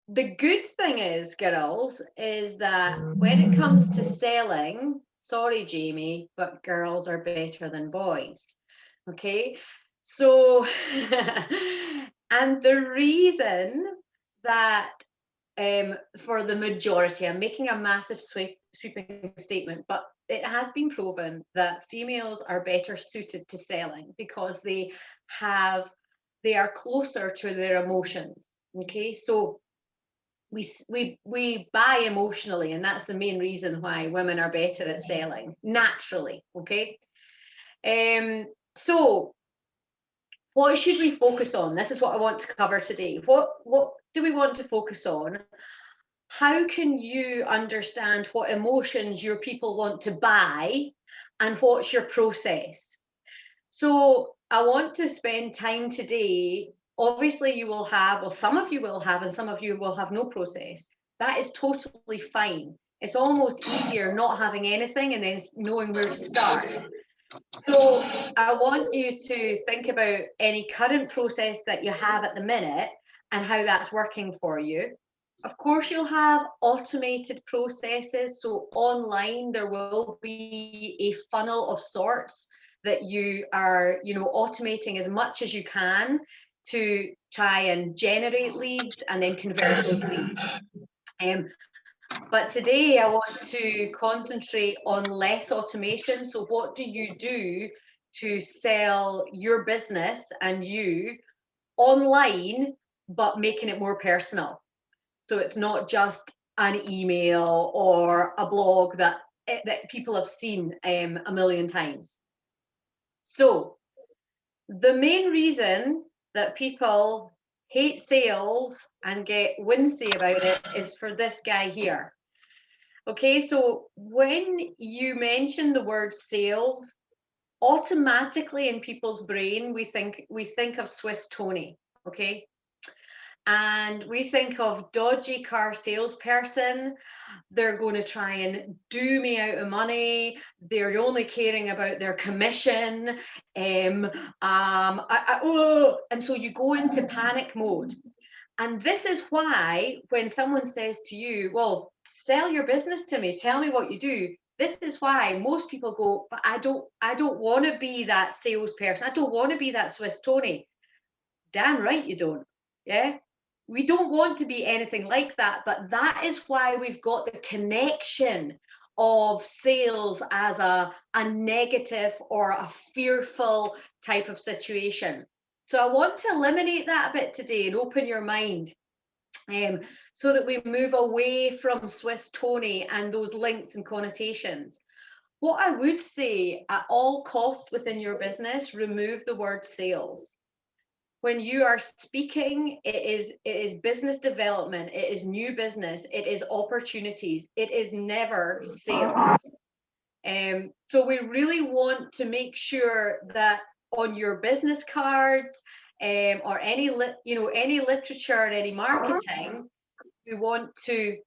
the good thing is, girls, is that when it comes to selling, sorry, Jamie, but girls are better than boys. Okay. So, and the reason that for the majority, I'm making a massive sweeping statement, but it has been proven that females are better suited to selling because they are closer to their emotions. Okay, so we buy emotionally, and that's the main reason why women are better at selling naturally. Okay, so what should we focus on? This is what I want to cover today. What do we want to focus on? How can you understand what emotions your people want to buy and what's your process? So I want to spend time today. Obviously, you will have, or some of you will have, and some of you will have no process. That is totally fine. It's almost easier not having anything and then knowing where to start. So I want you to think about any current process that you have at the minute and how that's working for you. Of course, you'll have automated processes. So online, there will be a funnel of sorts that you are, automating as much as you can to try and generate leads and then convert those leads. But today I want to concentrate on less automation. So what do you do to sell your business and you online, but making it more personal? So it's not just an email or a blog that people have seen a million times. So the main reason that people hate sales and get winsy about it is for this guy here. Okay, so when you mention the word sales, automatically in people's brain we think of Swiss Tony, okay? And we think of dodgy car salesperson. They're going to try and do me out of money. They're only caring about their commission. And so you go into panic mode. And this is why when someone says to you, well, sell your business to me, tell me what you do. This is why most people go, but I don't want to be that salesperson. I don't want to be that Swiss Tony. Damn right you don't. Yeah. We don't want to be anything like that, but that is why we've got the connection of sales as a negative or a fearful type of situation. So I want to eliminate that a bit today and open your mind, so that we move away from Swiss Tony and those links and connotations. What I would say, at all costs within your business, remove the word sales. When you are speaking, it is business development, it is new business, it is opportunities, it is never sales. So we really want to make sure that on your business cards, or any any literature and any marketing, we want to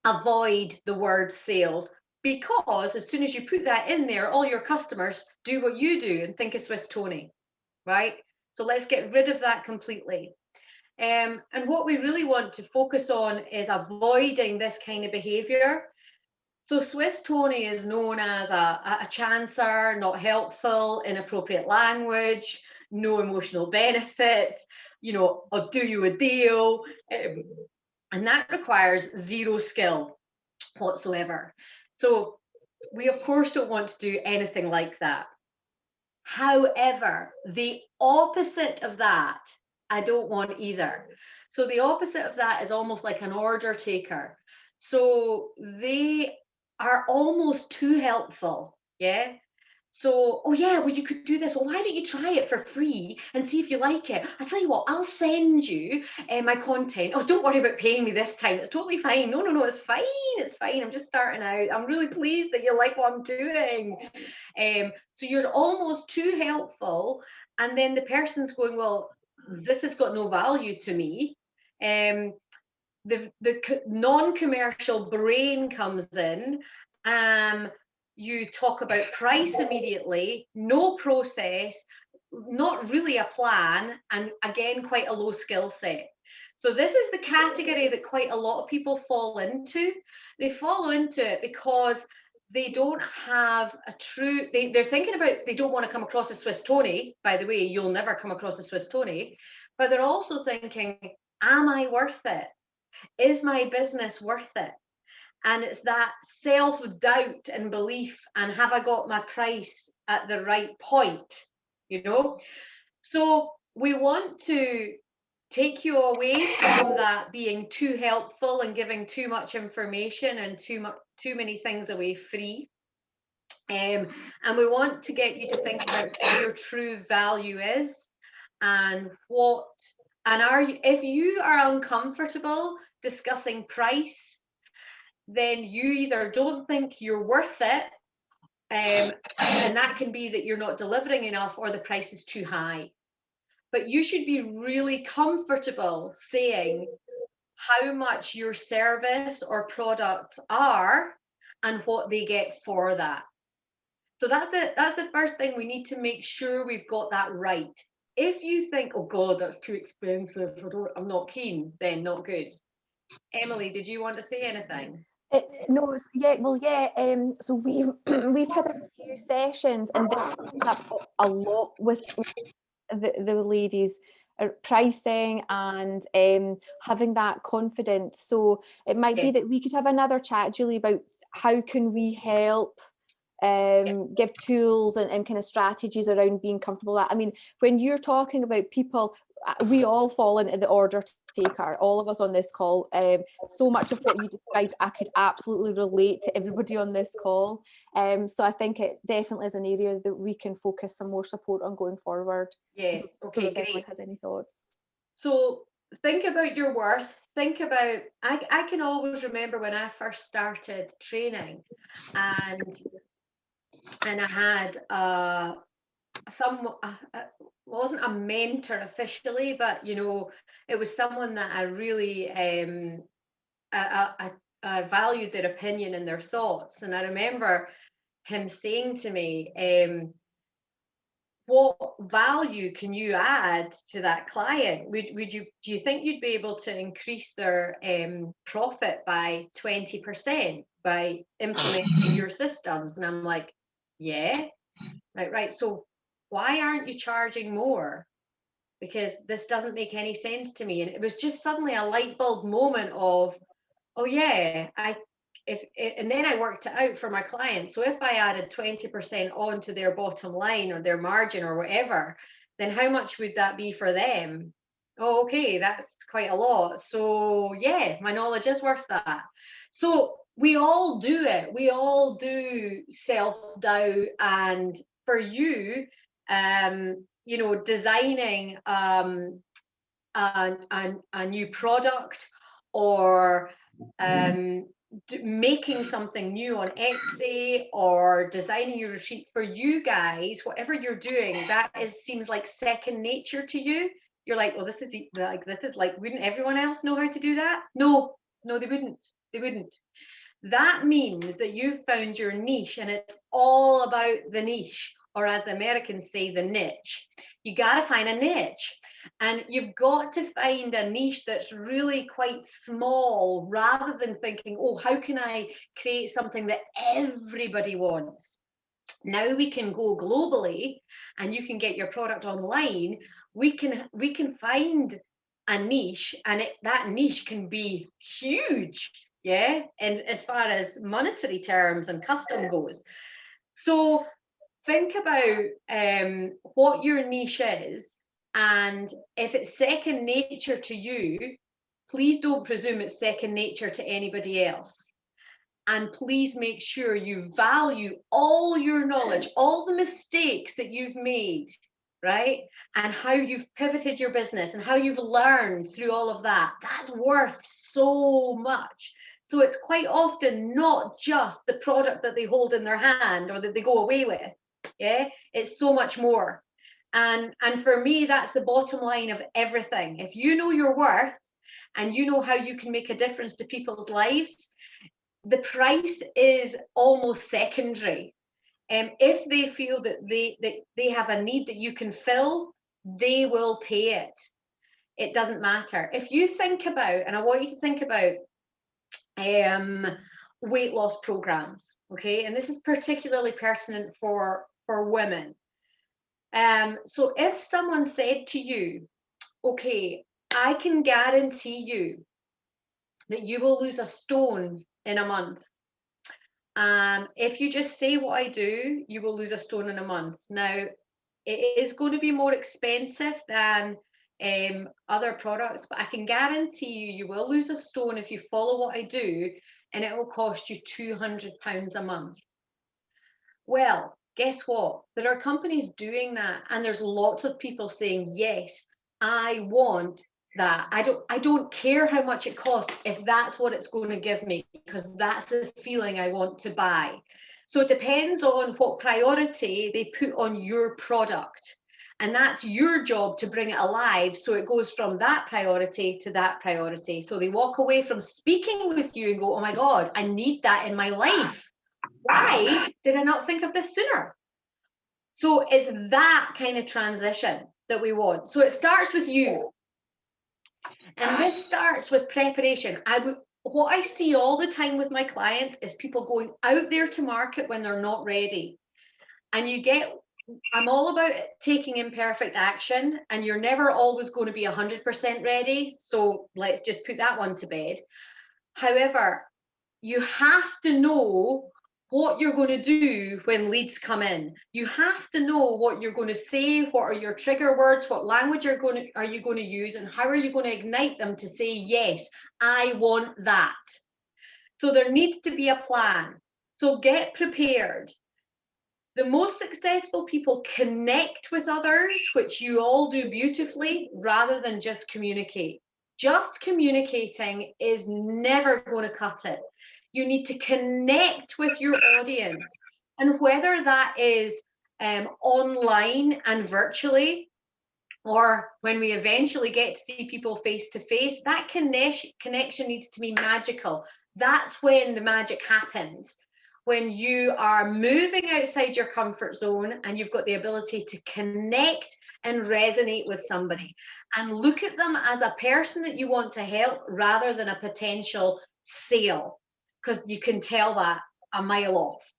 avoid the word sales, because as soon as you put that in there, all your customers do what you do and think of Swiss Tony, right? So let's get rid of that completely. And what we really want to focus on is avoiding this kind of behavior. So Swiss Tony is known as a chancer, not helpful, inappropriate language, no emotional benefits, I'll do you a deal. And that requires zero skill whatsoever. So we, of course, don't want to do anything like that. However, the opposite of that, I don't want either. So the opposite of that is almost like an order taker. So they are almost too helpful. Yeah. So, oh yeah, well, you could do this. Well, why don't you try it for free and see if you like it? I tell you what, I'll send you my content. Oh, don't worry about paying me this time. It's totally fine. No, it's fine. It's fine. I'm just starting out. I'm really pleased that you like what I'm doing. So you're almost too helpful. And then the person's going, well, this has got no value to me. The non-commercial brain comes in. You talk about price immediately, no process, not really a plan, and again, quite a low skill set. So this is the category that quite a lot of people fall into. They fall into it because they don't have a true, they're thinking about, they don't want to come across as Swiss Tony. By the way, you'll never come across as Swiss Tony, but they're also thinking, am I worth it? Is my business worth it? And it's that self-doubt and belief, and have I got my price at the right point, you know? So we want to take you away from that being too helpful and giving too much information and too many things away free. And we want to get you to think about what your true value is, and if you are uncomfortable discussing price, then you either don't think you're worth it, and that can be that you're not delivering enough, or the price is too high. But you should be really comfortable saying how much your service or products are and what they get for that. So that's the first thing. We need to make sure we've got that right. If you think, oh God, that's too expensive, I'm not keen, then not good. Emily, did you want to say anything? No, yeah, well, yeah. So we've we've had a few sessions, and this comes up a lot with the ladies, pricing and having that confidence. So it might be that we could have another chat, Julie, about how can we help give tools and kind of strategies around being comfortable. I mean, when you're talking about people, we all fall into the order taker, all of us on this call. So much of what you described, I could absolutely relate to everybody on this call. So I think it definitely is an area that we can focus some more support on going forward. Yeah, okay, great. Emily has any thoughts? So think about your worth. Think about, I can always remember when I first started training, and I had wasn't a mentor officially, but you know, it was someone that I really I valued their opinion and their thoughts. And I remember him saying to me, what value can you add to that client? Do you think you'd be able to increase their profit by 20% by implementing your systems? And I'm like, yeah. Right. So why aren't you charging more? Because this doesn't make any sense to me. And it was just suddenly a light bulb moment of, oh yeah, and then I worked it out for my clients. So if I added 20% onto their bottom line or their margin or whatever, then how much would that be for them? Oh, okay, that's quite a lot. So yeah, my knowledge is worth that. So we all do it. We all do self-doubt. And for you, you know, designing a new product, or making something new on Etsy, or designing your retreat, for you guys, whatever you're doing, that seems like second nature to you. You're like, well, this is like, wouldn't everyone else know how to do that? No, they wouldn't. That means that you've found your niche, and it's all about the niche, or as the Americans say, the niche. You got to find a niche, and you've got to find a niche that's really quite small, rather than thinking, oh, how can I create something that everybody wants? Now we can go globally, and you can get your product online. We can find a niche, and that niche can be huge, yeah, and as far as monetary terms and custom goes. So think about what your niche is, and if it's second nature to you, please don't presume it's second nature to anybody else. And please make sure you value all your knowledge, all the mistakes that you've made, right? And how you've pivoted your business and how you've learned through all of that. That's worth so much. So it's quite often not just the product that they hold in their hand or that they go away with. Yeah, it's so much more. And for me, that's the bottom line of everything. If you know your worth and you know how you can make a difference to people's lives, the price is almost secondary. If they feel that they have a need that you can fill, they will pay it. it doesn't matter. If you think about, and I want you to think about weight loss programs, okay? And this is particularly pertinent for women. So if someone said to you, okay, I can guarantee you that you will lose a stone in a month. If you just say what I do, you will lose a stone in a month. Now, it is going to be more expensive than other products, but I can guarantee you will lose a stone if you follow what I do, and it will cost you £200 a month. Well, guess what? There are companies doing that, and there's lots of people saying, yes, I want that. I don't care how much it costs if that's what it's going to give me, because that's the feeling I want to buy. So it depends on what priority they put on your product. And that's your job to bring it alive. So it goes from that priority to that priority. So they walk away from speaking with you and go, oh my God, I need that in my life. Why did I not think of this sooner? So it's that kind of transition that we want. So it starts with you. And this starts with preparation. What I see all the time with my clients is people going out there to market when they're not ready. And I'm all about taking imperfect action, and you're never always going to be 100% ready. So let's just put that one to bed. However, you have to know what you're going to do when leads come in. You have to know what you're going to say, what are your trigger words, what language are you going to use, and how are you going to ignite them to say, yes, I want that. So there needs to be a plan. So get prepared. The most successful people connect with others, which you all do beautifully, rather than just communicate. Just communicating is never going to cut it. You need to connect with your audience. And whether that is online and virtually, or when we eventually get to see people face to face, that connection needs to be magical. That's when the magic happens. When you are moving outside your comfort zone and you've got the ability to connect and resonate with somebody and look at them as a person that you want to help rather than a potential sale, because you can tell that a mile off.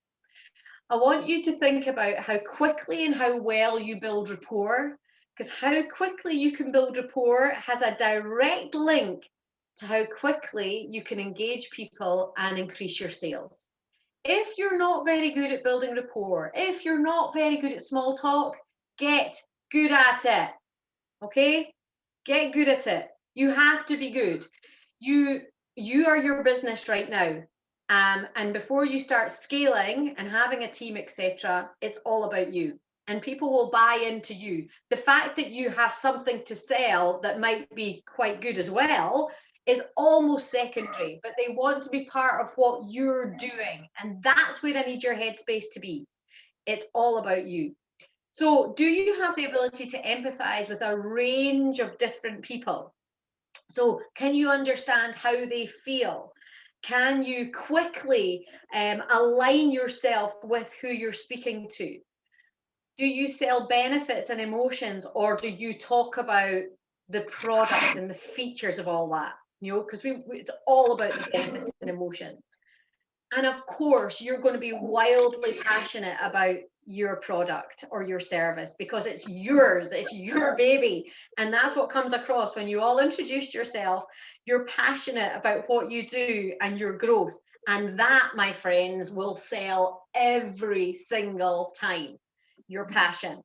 I want you to think about how quickly and how well you build rapport, because how quickly you can build rapport has a direct link to how quickly you can engage people and increase your sales. If you're not very good at building rapport, if you're not very good at small talk, get good at it. Okay? Get good at it. You have to be good. You are your business right now. And before you start scaling and having a team, etc., it's all about you. And people will buy into you. The fact that you have something to sell that might be quite good as well is almost secondary, but they want to be part of what you're doing. And that's where I need your headspace to be. It's all about you. So do you have the ability to empathize with a range of different people? So can you understand how they feel? Can you quickly align yourself with who you're speaking to? Do you sell benefits and emotions, or do you talk about the product and the features of all that? You know, because it's all about the benefits and emotions. And of course, you're going to be wildly passionate about your product or your service because it's yours, it's your baby. And that's what comes across when you all introduced yourself. You're passionate about what you do and your growth. And that, my friends, will sell every single time. Your passion.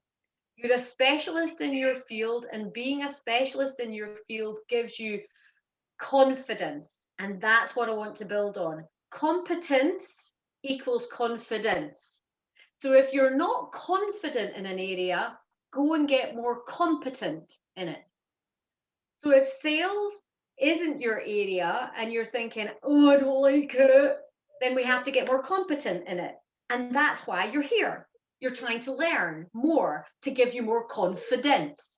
You're a specialist in your field, and being a specialist in your field gives you confidence. And that's what I want to build on. Competence equals confidence. So if you're not confident in an area, go and get more competent in it. So if sales isn't your area and you're thinking, oh, I don't like it, then we have to get more competent in it. And that's why you're here. You're trying to learn more to give you more confidence.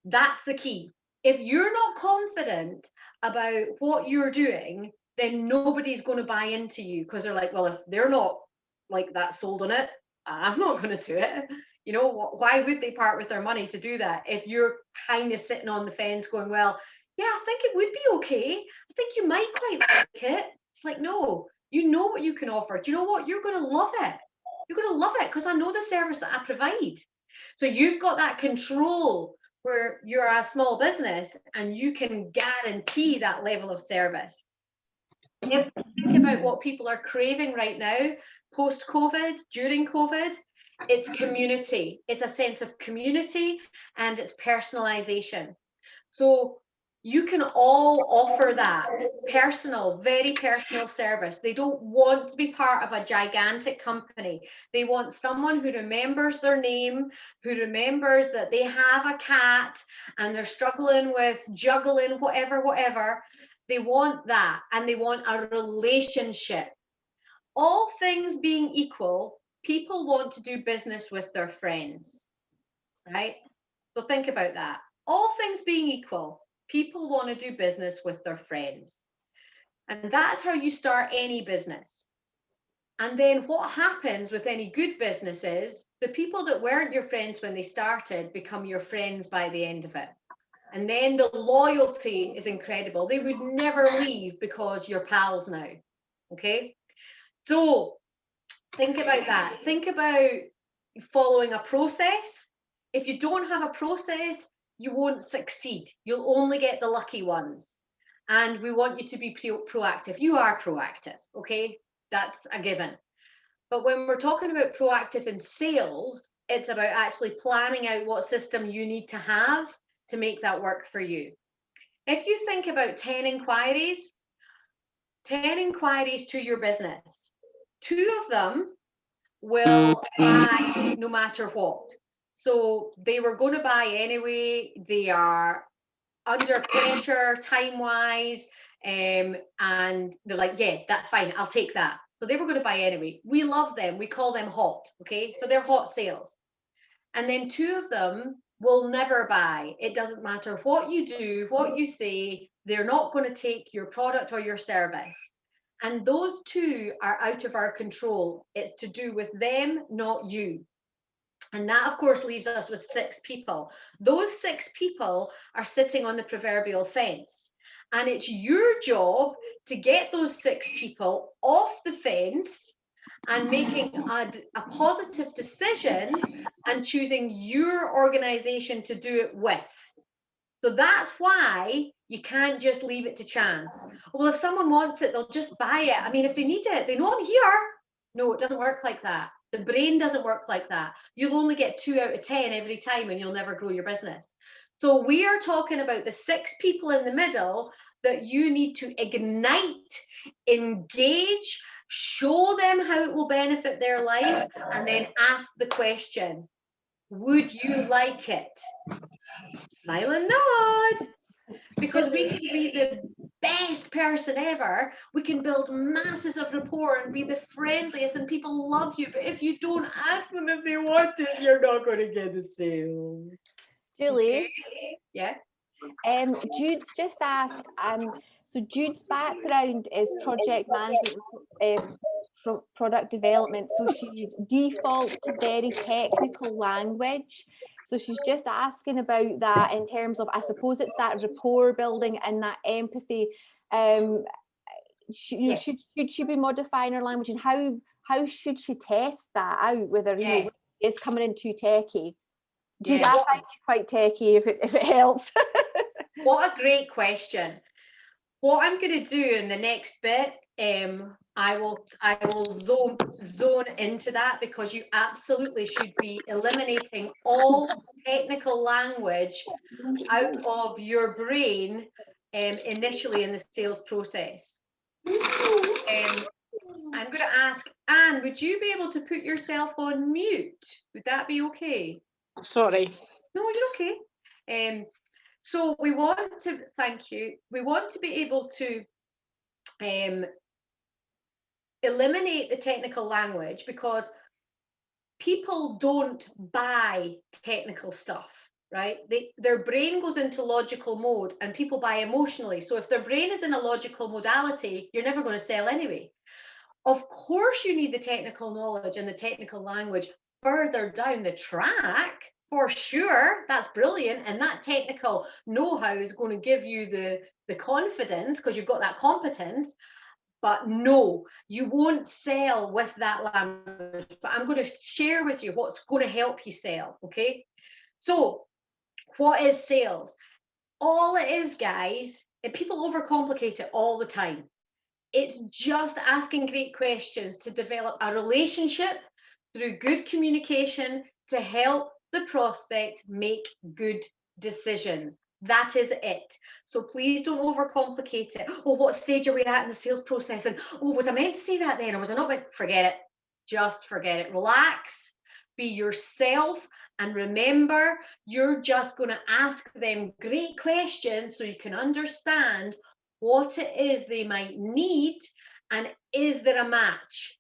That's the key. If you're not confident about what you're doing, then nobody's going to buy into you, because they're like, well, if they're not like that sold on it, I'm not going to do it. You know, why would they part with their money to do that if you're kind of sitting on the fence going, well, yeah, I think it would be okay. I think you might quite like it. It's like, no, you know what you can offer. Do you know what? You're going to love it. You're going to love it because I know the service that I provide. So you've got that control where you're a small business and you can guarantee that level of service. If you think about what people are craving right now, post-COVID, during COVID, it's community. It's a sense of community and it's personalization. So you can all offer that personal, very personal service. They don't want to be part of a gigantic company. They want someone who remembers their name, who remembers that they have a cat and they're struggling with juggling whatever. They want that, and they want a relationship. All things being equal, people want to do business with their friends, right? So think about that. All things being equal, people want to do business with their friends. And that's how you start any business. And then what happens with any good business is the people that weren't your friends when they started become your friends by the end of it. And then the loyalty is incredible. They would never leave because you're pals now. Okay. So think about that. Think about following a process. If you don't have a process, you won't succeed. You'll only get the lucky ones. And we want you to be proactive. You are proactive, okay? That's a given. But when we're talking about proactive in sales, it's about actually planning out what system you need to have to make that work for you. If you think about 10 inquiries to your business, 2 of them will buy no matter what. So they were going to buy anyway. They are under pressure time-wise, and they're like, yeah, that's fine, I'll take that. So they were going to buy anyway. We love them. We call them hot, okay? So they're hot sales. And then 2 of them will never buy. It doesn't matter what you do, what you say, they're not going to take your product or your service. And those 2 are out of our control. It's to do with them, not you. And that, of course, leaves us with 6 people. Those 6 people are sitting on the proverbial fence. And it's your job to get those 6 people off the fence and making a positive decision and choosing your organization to do it with. So that's why you can't just leave it to chance. Well, if someone wants it, they'll just buy it. I mean, if they need it, they know I'm here. No, it doesn't work like that. The brain doesn't work like that. You'll only get 2 out of 10 every time and you'll never grow your business. So we are talking about the 6 people in the middle that you need to ignite, engage, show them how it will benefit their life, and then ask the question, would you like it? Smile and nod. Because we can be the best person ever. We can build masses of rapport and be the friendliest, and people love you. But if you don't ask them if they want it, you're not going to get the sale. Julie, okay. Yeah. Jude's just asked. So Jude's background is project management, product development. So she defaults to very technical language. So she's just asking about that in terms of, I suppose it's that rapport building and that empathy. Should she be modifying her language, and how should she test that out? Whether you know it's coming in too techie. Jude, I find you quite techie if it helps. What a great question. What I'm going to do in the next bit, I will zone into that, because you absolutely should be eliminating all technical language out of your brain initially in the sales process. I'm going to ask Anne, would you be able to put yourself on mute? Would that be okay? Sorry. No, you're okay. So we want to, thank you. We want to be able to eliminate the technical language, because people don't buy technical stuff, right? Their brain goes into logical mode, and people buy emotionally. So if their brain is in a logical modality, you're never going to sell anyway. Of course, you need the technical knowledge and the technical language, further down the track, for sure, that's brilliant. And that technical know-how is going to give you the confidence because you've got that competence. But no, you won't sell with that language. But I'm going to share with you what's going to help you sell, okay? So what is sales? All it is, guys, and people overcomplicate it all the time. It's just asking great questions to develop a relationship through good communication to help the prospect make good decisions. That is it. So please don't overcomplicate it. Oh, what stage are we at in the sales process? And oh, was I meant to say that then? Or was I not meant? Forget it. Just forget it. Relax, be yourself, and remember, you're just going to ask them great questions so you can understand what it is they might need and is there a match.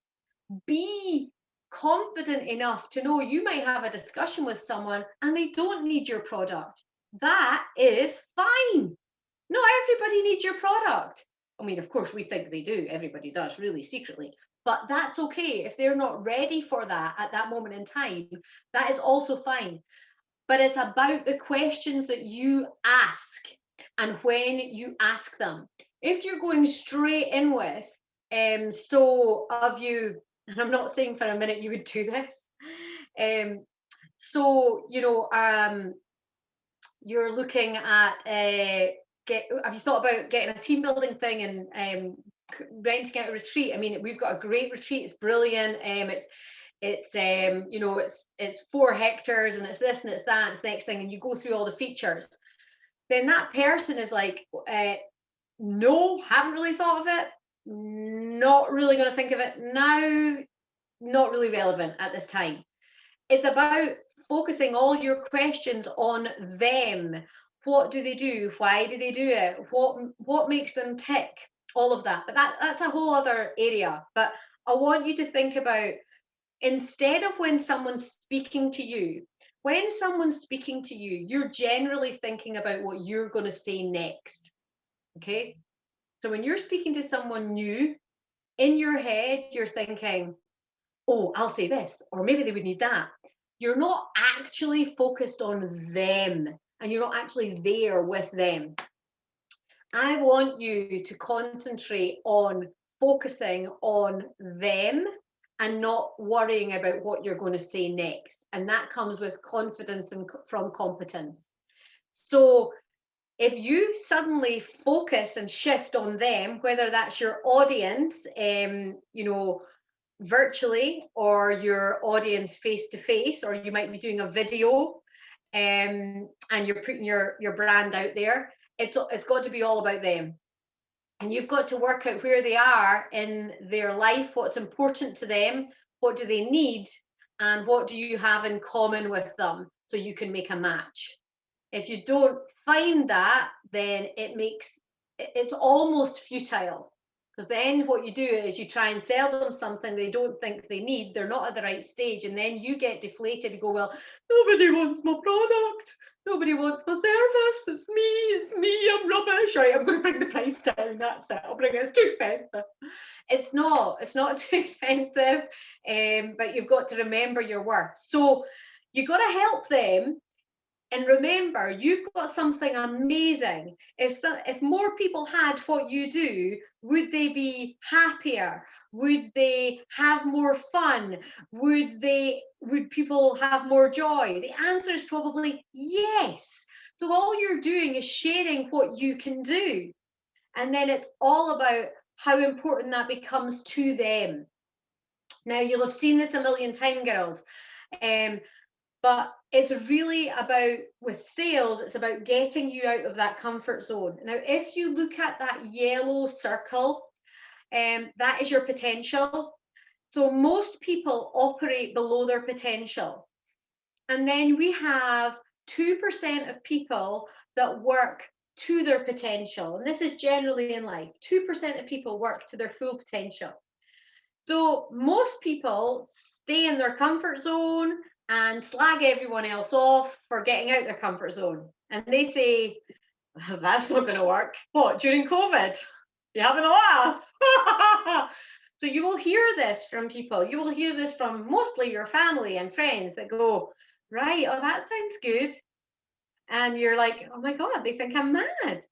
Be confident enough to know you might have a discussion with someone and they don't need your product. That is fine. Not everybody needs your product. I mean, of course, we think they do. Everybody does, really secretly. But that's okay. If they're not ready for that at that moment in time, that is also fine. But it's about the questions that you ask and when you ask them. If you're going straight in with, so of you, and I'm not saying for a minute you would do this, so, you know, you're looking at, have you thought about getting a team building thing and renting out a retreat? I mean, we've got a great retreat. It's brilliant. It's you know, it's 4 hectares and it's this and it's that, it's the next thing, and you go through all the features. Then that person is like, no, haven't really thought of it, not really going to think of it now, not really relevant at this time. It's about focusing all your questions on them. What do they do? Why do they do it? What makes them tick? All of that. But that's a whole other area. But I want you to think about, instead of when someone's speaking to you, when someone's speaking to you, you're generally thinking about what you're going to say next. Okay? So when you're speaking to someone new, in your head, you're thinking, oh, I'll say this, or maybe they would need that. You're not actually focused on them and you're not actually there with them. I want you to concentrate on focusing on them and not worrying about what you're going to say next. And that comes with confidence and from competence. So if you suddenly focus and shift on them, whether that's your audience, you know, virtually, or your audience face to face, or you might be doing a video, and you're putting your brand out there, it's got to be all about them. And you've got to work out where they are in their life, what's important to them, what do they need, and what do you have in common with them, so you can make a match. If you don't find that, then it's almost futile, because then what you do is you try and sell them something they don't think they need, they're not at the right stage, and then you get deflated and go, well, nobody wants my product, nobody wants my service, it's me, I'm rubbish, right, I'm going to bring the price down, that's it, I'll bring it, it's too expensive. It's not too expensive, but you've got to remember your worth. So you've got to help them. And remember, you've got something amazing. If more people had what you do, would they be happier? Would they have more fun? Would people have more joy? The answer is probably yes. So all you're doing is sharing what you can do. And then it's all about how important that becomes to them. Now, you'll have seen this a million times, girls. But it's really about, with sales, it's about getting you out of that comfort zone. Now, if you look at that yellow circle, that is your potential. So most people operate below their potential. And then we have 2% of people that work to their potential. And this is generally in life. 2% of people work to their full potential. So most people stay in their comfort zone and slag everyone else off for getting out their comfort zone. And they say, that's not going to work. What, during COVID? You having a laugh? So you will hear this from people. You will hear this from mostly your family and friends that go, right, oh, that sounds good. And you're like, oh my God, they think I'm mad.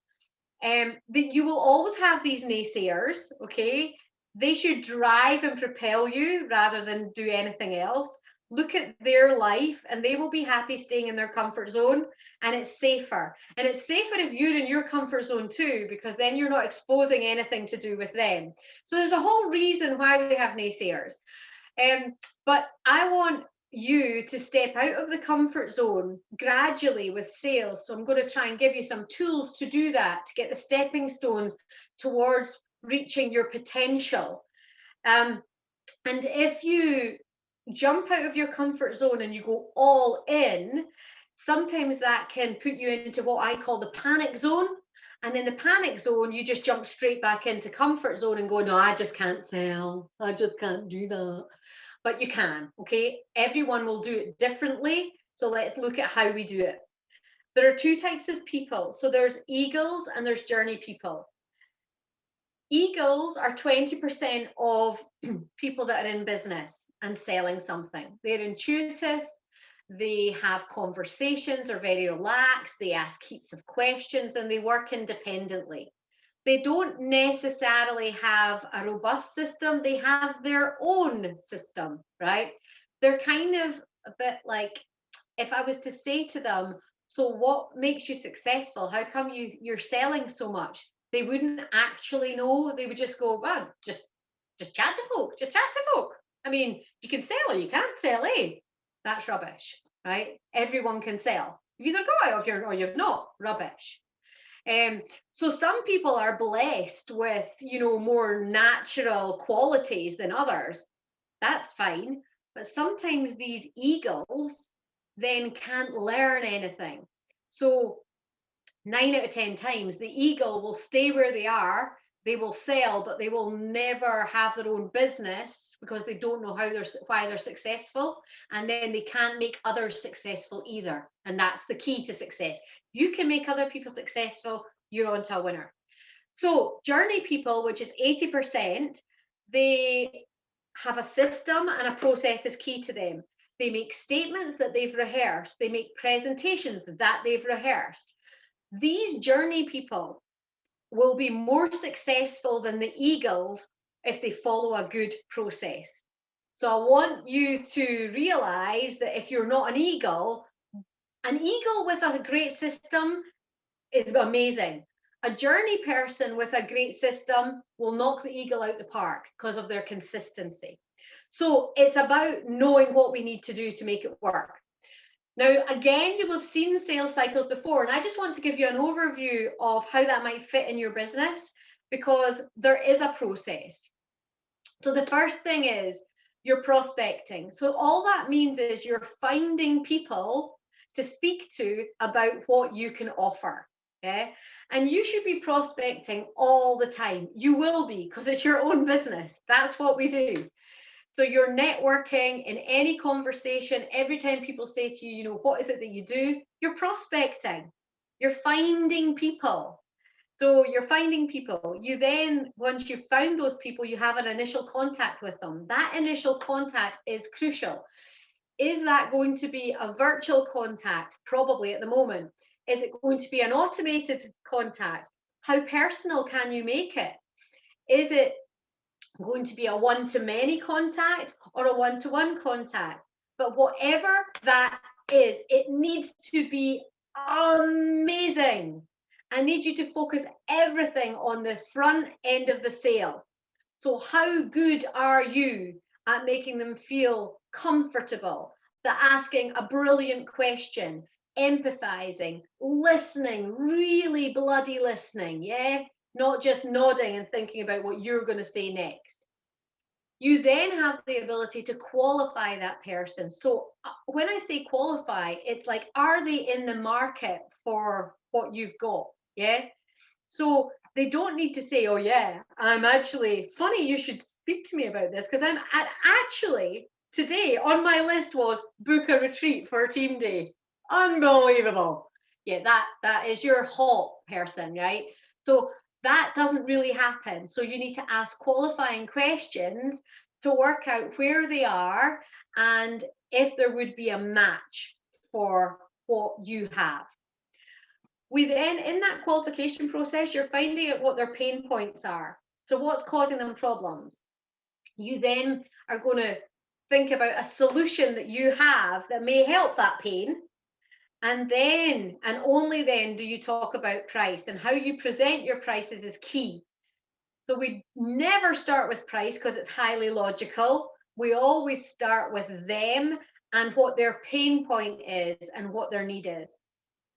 That you will always have these naysayers, okay? They should drive and propel you rather than do anything else. Look at their life and they will be happy staying in their comfort zone, and it's safer. And it's safer if you're in your comfort zone too, because then you're not exposing anything to do with them. So there's a whole reason why we have naysayers. But I want you to step out of the comfort zone gradually with sales. So I'm going to try and give you some tools to do that, to get the stepping stones towards reaching your potential. And if you jump out of your comfort zone and you go all in, sometimes that can put you into what I call the panic zone. And in the panic zone, you just jump straight back into comfort zone and go, no, I just can't sell. I just can't do that. But you can, okay? Everyone will do it differently. So let's look at how we do it. There are two types of people. So there's eagles and there's journey people. Eagles are 20% of people that are in business and selling something. They're intuitive, they have conversations, are very relaxed, they ask heaps of questions, and they work independently. They don't necessarily have a robust system, they have their own system, right? They're kind of a bit like, if I was to say to them, so what makes you successful? How come you're selling so much? They wouldn't actually know. They would just go, well, just chat to folk, just chat to folk. I mean, you can sell or you can't sell, eh? That's rubbish, right? Everyone can sell. You've either got it or you've not. Rubbish. So some people are blessed with, more natural qualities than others. That's fine. But sometimes these eagles then can't learn anything. So 9 out of 10 times, the eagle will stay where they are. They will sell, but they will never have their own business because they don't know why they're successful. And then they can't make others successful either. And that's the key to success. You can make other people successful, you're onto a winner. So journey people, which is 80%, they have a system and a process is key to them. They make statements that they've rehearsed. They make presentations that they've rehearsed. These journey people will be more successful than the eagles if they follow a good process. So I want you to realize that if you're not an eagle with a great system is amazing. A journey person with a great system will knock the eagle out the park because of their consistency. So it's about knowing what we need to do to make it work. Now, again, you'll have seen sales cycles before, and I just want to give you an overview of how that might fit in your business because there is a process. So the first thing is you're prospecting. So all that means is you're finding people to speak to about what you can offer. Okay? And you should be prospecting all the time. You will be because it's your own business. That's what we do. So you're networking in any conversation. Every time people say to you, what is it that you do? You're prospecting. You're finding people. So you're finding people. You then, once you've found those people, you have an initial contact with them. That initial contact is crucial. Is that going to be a virtual contact? Probably at the moment. Is it going to be an automated contact? How personal can you make it? Is it going to be a one-to-many contact or a one-to-one contact? But whatever that is, it needs to be amazing. I need you to focus everything on the front end of the sale. So how good are you at making them feel comfortable, that asking a brilliant question, empathizing, listening, really bloody listening, yeah? Not just nodding and thinking about what you're going to say next. You then have the ability to qualify that person. So when I say qualify, it's like, are they in the market for what you've got? Yeah. So they don't need to say, oh yeah, I'm actually, funny you should speak to me about this because I'm actually, today on my list was book a retreat for team day. Unbelievable. Yeah, that is your hot person, right? So that doesn't really happen. So you need to ask qualifying questions to work out where they are and if there would be a match for what you have. We then, in that qualification process, you're finding out what their pain points are. So what's causing them problems? You then are going to think about a solution that you have that may help that pain. And then, and only then, do you talk about price, and how you present your prices is key. So we never start with price because it's highly logical. We always start with them and what their pain point is and what their need is.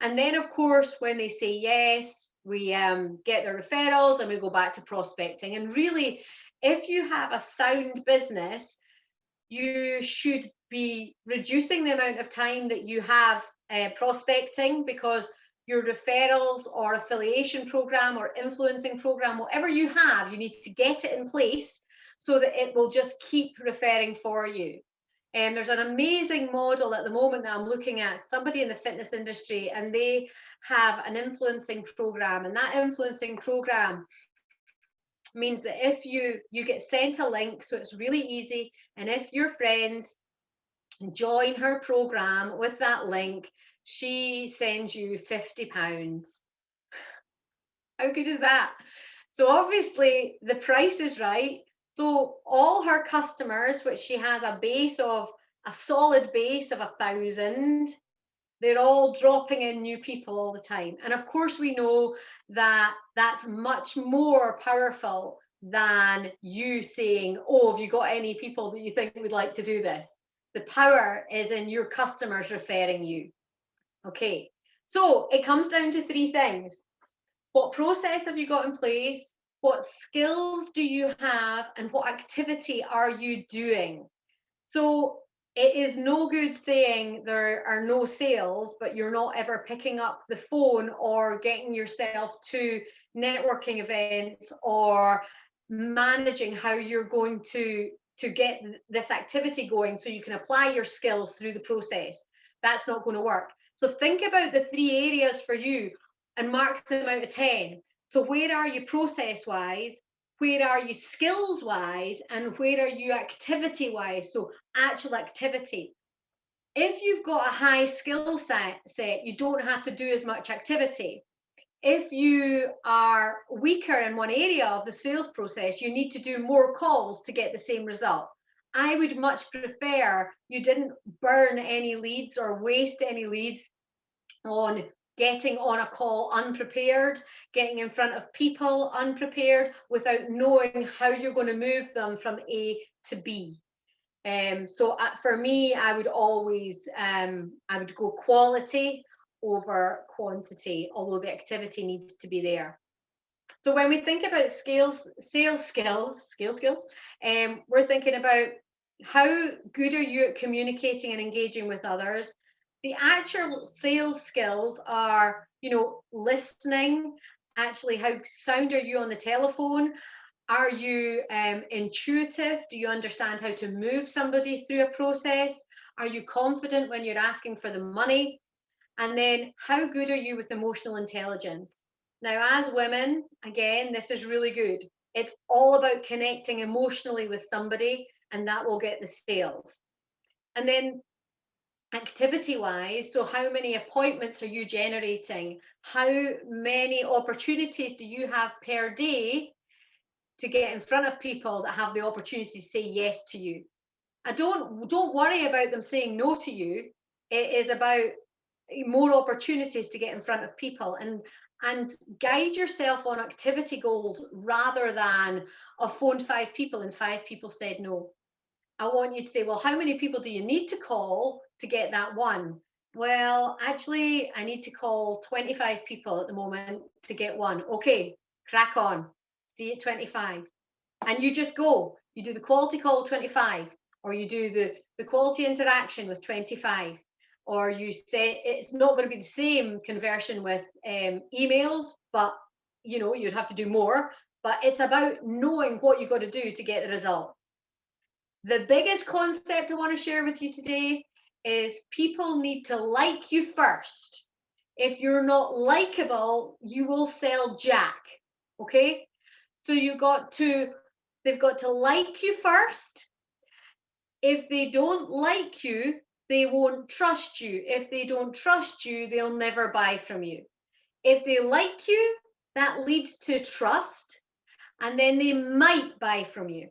And then, of course, when they say yes, we get the referrals and we go back to prospecting. And really, if you have a sound business, you should be reducing the amount of time that you have prospecting, because your referrals or affiliation program or influencing program, whatever you have, you need to get it in place so that it will just keep referring for you. And there's an amazing model at the moment that I'm looking at, somebody in the fitness industry, and they have an influencing program, and that influencing program means that if you get sent a link, so it's really easy, and if your friends join her program with that link, she sends you £50. How good is that? So obviously the price is right. So all her customers, which she has a solid base of 1,000, they're all dropping in new people all the time. And of course we know that that's much more powerful than you saying, oh, have you got any people that you think would like to do this? The power is in your customers referring you. Okay, so it comes down to three things. What process have you got in place? What skills do you have? And what activity are you doing? So it is no good saying there are no sales, but you're not ever picking up the phone or getting yourself to networking events or managing how you're going to get this activity going so you can apply your skills through the process. That's not going to work. So think about the 3 areas for you and mark them out of 10. So where are you process-wise? Where are you skills-wise? And where are you activity-wise? So actual activity. If you've got a high skill set, you don't have to do as much activity. If you are weaker in one area of the sales process, you need to do more calls to get the same result. I would much prefer you didn't burn any leads or waste any leads on getting on a call unprepared, getting in front of people unprepared, without knowing how you're going to move them from A to B. So for me, I would always, I would go quality over quantity, although the activity needs to be there. So when we think about sales skills, we're thinking about how good are you at communicating and engaging with others. The actual sales skills are, listening. Actually, how sound are you on the telephone? Are you intuitive? Do you understand how to move somebody through a process? Are you confident when you're asking for the money? And then how good are you with emotional intelligence? Now, as women, again, this is really good. It's all about connecting emotionally with somebody, and that will get the sales. And then activity-wise, so how many appointments are you generating? How many opportunities do you have per day to get in front of people that have the opportunity to say yes to you? And don't worry about them saying no to you. It is about more opportunities to get in front of people, and guide yourself on activity goals rather than I've phoned 5 people and 5 people said no. I want you to say, well, how many people do you need to call to get that one? Well, actually, I need to call 25 people at the moment to get one. Okay, crack on. See you at 25. And you just go. You do the quality call 25, or you do the quality interaction with 25. Or you say it's not going to be the same conversion with emails, but you'd have to do more. But it's about knowing what you've got to do to get the result. The biggest concept I want to share with you today is people need to like you first. If you're not likable, you will sell jack. Okay, so they've got to like you first. If they don't like you, they won't trust you. If they don't trust you, they'll never buy from you. If they like you, that leads to trust, and then they might buy from you.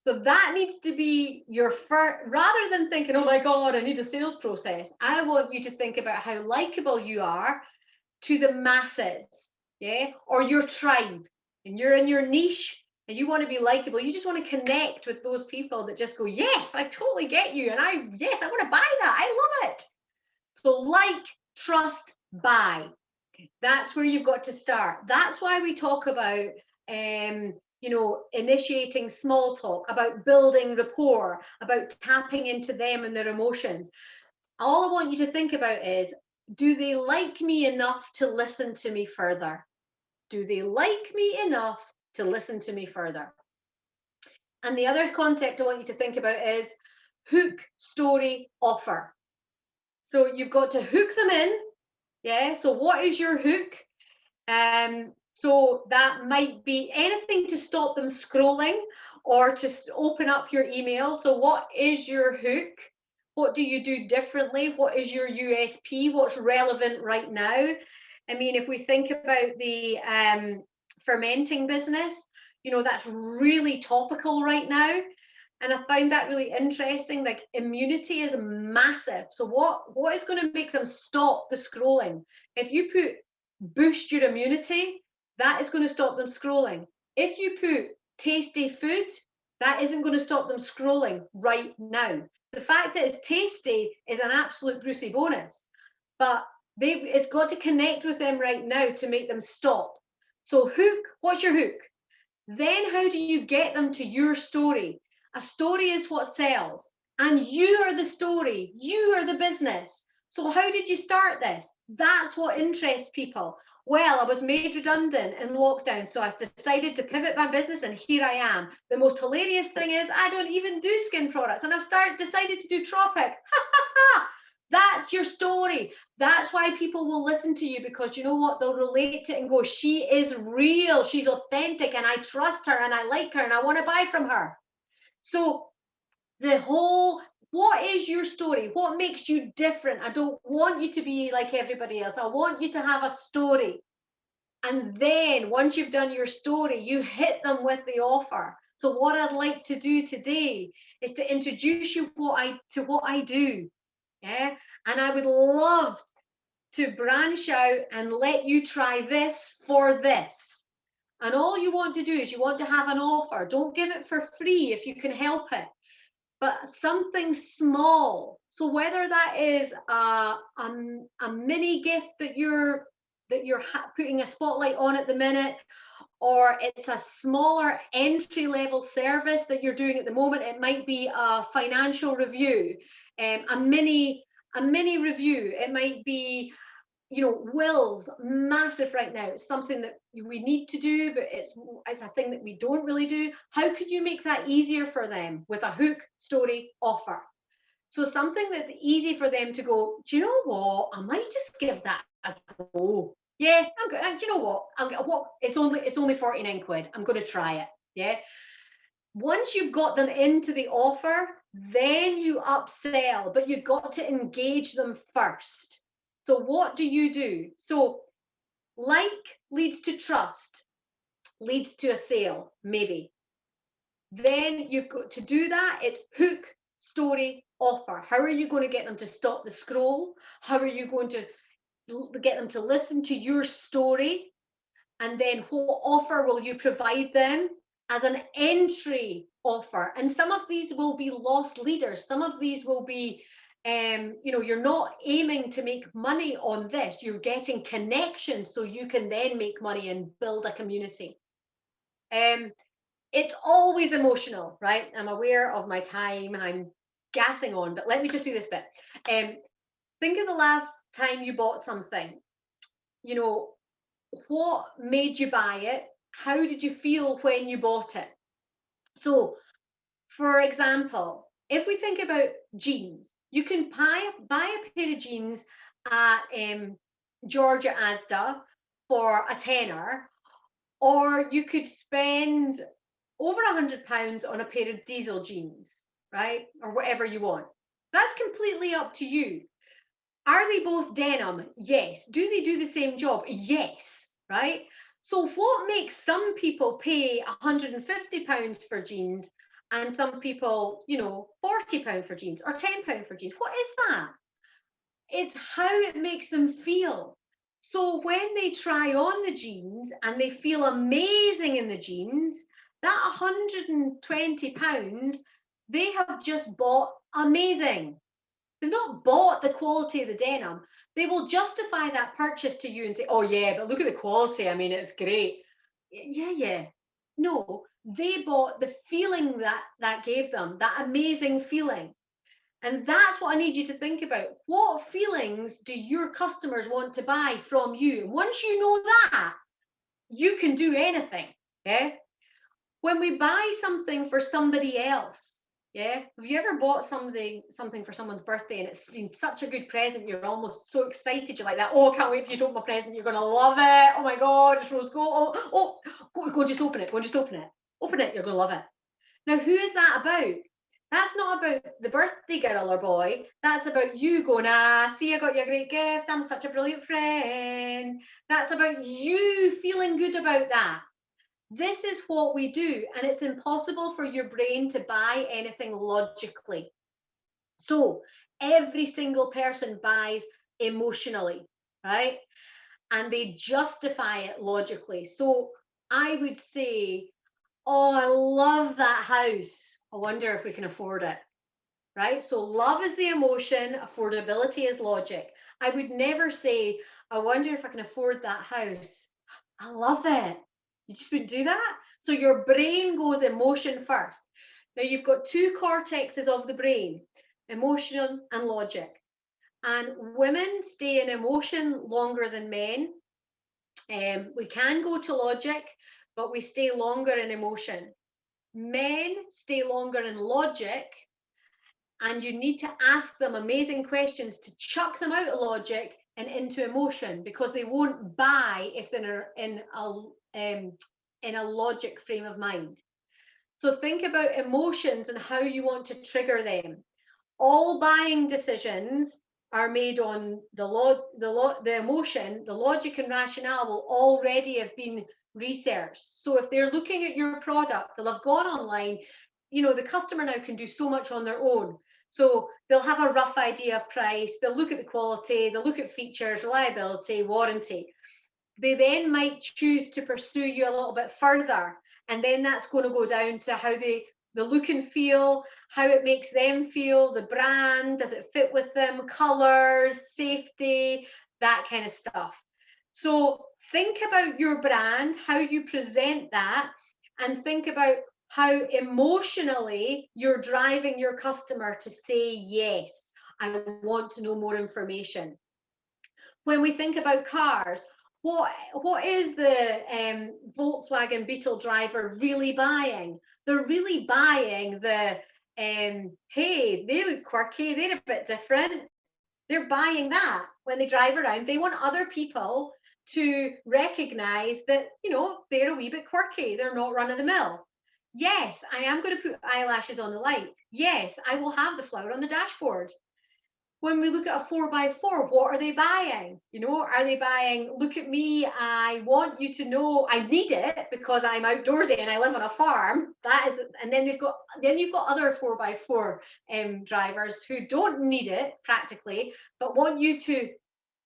So that needs to be your first, rather than thinking, oh my God, I need a sales process. I want you to think about how likable you are to the masses, yeah, or your tribe, and you're in your niche and you want to be likable. You just want to connect with those people that just go, yes, I totally get you, and I want to buy that. I love it. So like, trust, buy. That's where you've got to start. That's why we talk about initiating small talk, about building rapport, about tapping into them and their emotions. All I want you to think about is, do they like me enough to listen to me further? Do they like me enough to listen to me further? And the other concept I want you to think about is hook, story, offer. So you've got to hook them in. Yeah. So what is your hook? So that might be anything to stop them scrolling or to open up your email. So what is your hook? What do you do differently? What is your USP? What's relevant right now? I mean, if we think about the fermenting business, that's really topical right now. And I find that really interesting. Like, immunity is massive. So what is going to make them stop the scrolling? If you boost your immunity, that is going to stop them scrolling. If you put tasty food, that isn't going to stop them scrolling right now. The fact that it's tasty is an absolute Brucey bonus, but it's got to connect with them right now to make them stop. So hook, what's your hook? Then how do you get them to your story? A story is what sells, and you are the story, you are the business. So how did you start this? That's what interests people. Well, I was made redundant in lockdown, so I've decided to pivot my business, and here I am. The most hilarious thing is I don't even do skin products, and I've decided to do Tropic. That's your story. That's why people will listen to you, because you know what? They'll relate to it and go, she is real, she's authentic, and I trust her, and I like her, and I want to buy from her. So what is your story? What makes you different? I don't want you to be like everybody else. I want you to have a story. And then once you've done your story, you hit them with the offer. So what I'd like to do today is to introduce you to what I do. Yeah. And I would love to branch out and let you try this for this. And all you want to do is you want to have an offer. Don't give it for free if you can help it, but something small. So whether that is a mini gift that you're putting a spotlight on at the minute, or it's a smaller entry level service that you're doing at the moment. It might be a financial review, a mini review. It might be, wills, massive right now. It's something that we need to do, but it's a thing that we don't really do. How could you make that easier for them with a hook, story, offer? So something that's easy for them to go, do you know what? I might just give that a go. Yeah, I'm good. Do you know what? It's only 49 quid. I'm going to try it. Yeah. Once you've got them into the offer, then you upsell, but you've got to engage them first. So what do you do? So like leads to trust, leads to a sale, maybe. Then you've got to do that. It's hook, story, offer. How are you going to get them to stop the scroll? How are you going to get them to listen to your story? And then what offer will you provide them as an entry offer? And some of these will be lost leaders. Some of these will be, you're not aiming to make money on this. You're getting connections so you can then make money and build a community. It's always emotional, right? I'm aware of my time. I'm gassing on, but let me just do this bit. Think of the last time you bought something. What made you buy it? How did you feel when you bought it? So, for example, if we think about jeans, you can buy a pair of jeans at Georgia Asda for a tenner, Or you could spend over £100 on a pair of diesel jeans, right? Or whatever you want. That's completely up to you. Are they both denim? Yes. Do they do the same job? Yes, right? So what makes some people pay £150 for jeans and some people, you know, £40 for jeans or £10 for jeans? What is that? It's how it makes them feel. So when they try on the jeans and they feel amazing in the jeans, that £120, they have just bought amazing. They've not bought the quality of the denim. They will justify that purchase to you and say, oh yeah, but look at the quality. I mean, it's great. Yeah. No, they bought the feeling that gave them, that amazing feeling. And that's what I need you to think about. What feelings do your customers want to buy from you? And once you know that, you can do anything. Yeah. When we buy something for somebody else, yeah, have you ever bought something for someone's birthday and it's been such a good present, you're almost so excited, you're like that, oh, I can't wait for you to open my present, you're gonna love it, oh my god, it's rose gold, go just open it, open it, you're gonna love it. Now who is that about? That's not about the birthday girl or boy. That's about you going, see, I got you a great gift. I'm such a brilliant friend. That's about you feeling good about that. This is what we do, and it's impossible for your brain to buy anything logically. So every single person buys emotionally, right? And they justify it logically. So I would say, oh, I love that house. I wonder if we can afford it, right? So love is the emotion, affordability is logic. I would never say, I wonder if I can afford that house. I love it. You just wouldn't do that. So your brain goes emotion first. Now you've got two cortexes of the brain, emotion and logic. And women stay in emotion longer than men. We can go to logic, but we stay longer in emotion. Men stay longer in logic, and you need to ask them amazing questions to chuck them out of logic and into emotion, because they won't buy if they're in a logic frame of mind. So think about emotions and how you want to trigger them. All buying decisions are made on the emotion, the logic and rationale will already have been researched. So if they're looking at your product, they'll have gone online. You know, the customer now can do so much on their own. So they'll have a rough idea of price, they'll look at the quality, they'll look at features, reliability, warranty. They then might choose to pursue you a little bit further. And then that's going to go down to how the look and feel, how it makes them feel, the brand, does it fit with them, colors, safety, that kind of stuff. So think about your brand, how you present that, and think about how emotionally you're driving your customer to say, yes, I want to know more information. When we think about cars, what is the Volkswagen Beetle driver really buying? They're really buying the hey, they look quirky, they're a bit different. They're buying that when they drive around. They want other people to recognize that, you know, they're a wee bit quirky. They're not run of the mill. Yes, I am going to put eyelashes on the lights. Yes, I will have the flower on the dashboard. When we look at a 4x4, what are they buying? You know, are they buying, look at me, I want you to know I need it because I'm outdoorsy and I live on a farm. That is, and then you've got other 4x4 drivers who don't need it practically, but want you to